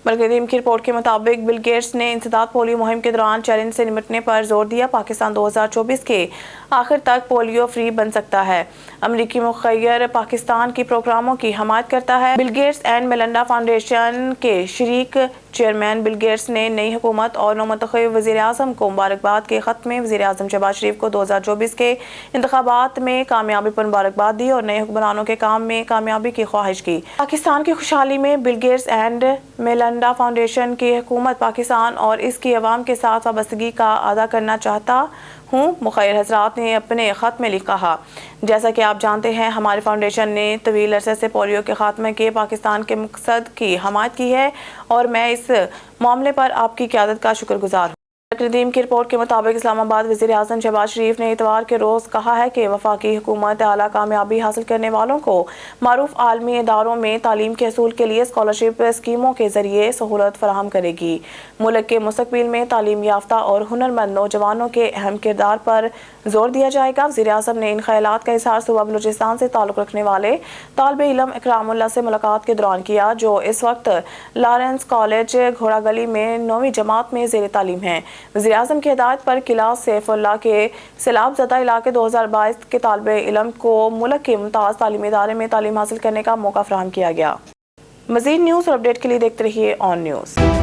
مرکزی کی رپورٹ کے مطابق بل گیٹس نے انسداد پولیو مہم کے دوران چیلنج سے نمٹنے پر زور دیا۔ پاکستان 2024 کے آخر تک پولیو فری بن سکتا ہے۔ امریکی مخیر پاکستان کی پروگراموں کی حمایت کرتا ہے۔ Bill Gates and Melinda Foundation کے شریک چیئرمین بل گیٹس نے نئی حکومت اور نومنتخب وزیر اعظم کو مبارکباد کے خط میں وزیر اعظم شہباز شریف کو 2024 کے انتخابات میں کامیابی پر مبارکباد دی اور نئے حکمرانوں کے کام میں کامیابی کی خواہش کی۔ پاکستان کی خوشحالی میں Bill Gates and Melinda Foundation کی حکومت پاکستان اور اس کی عوام کے ساتھ وابستگی کا ادا کرنا چاہتا ہوں، مخیر حضرات نے اپنے خط میں کہا۔ جیسا کہ آپ جانتے ہیں، ہماری فاؤنڈیشن نے طویل عرصے سے پولیو کے خاتمے کے پاکستان کے مقصد کی حمایت کی ہے اور میں اس معاملے پر آپ کی قیادت کا شکر گزار ہوں۔ مرکزی کی رپورٹ کے مطابق اسلام آباد وزیر اعظم شہباز شریف نے اتوار کے روز کہا ہے کہ وفاقی حکومت اعلیٰ کامیابی حاصل کرنے والوں کو معروف عالمی اداروں میں تعلیم کے حصول کے لیے اسکالرشپ اسکیموں کے ذریعے سہولت فراہم کرے گی۔ ملک کے مستقبل میں تعلیم یافتہ اور ہنرمند نوجوانوں کے اہم کردار پر زور دیا جائے گا۔ وزیر اعظم نے ان خیالات کا اظہار صوبہ بلوچستان سے تعلق رکھنے والے طالب علم اکرام اللہ سے ملاقات کے دوران کیا، جو اس وقت لارنس کالج گھوڑا گلی میں 9ویں جماعت میں زیر تعلیم ہیں۔ وزیر اعظم کی ہدایت پر قلعہ سیف اللہ کے سیلاب زدہ علاقے 2022 کے طالب علم کو ملک کے ممتاز تعلیمی ادارے میں تعلیم حاصل کرنے کا موقع فراہم کیا گیا۔ مزید نیوز اور اپڈیٹ کے لیے دیکھتے رہیے آن نیوز۔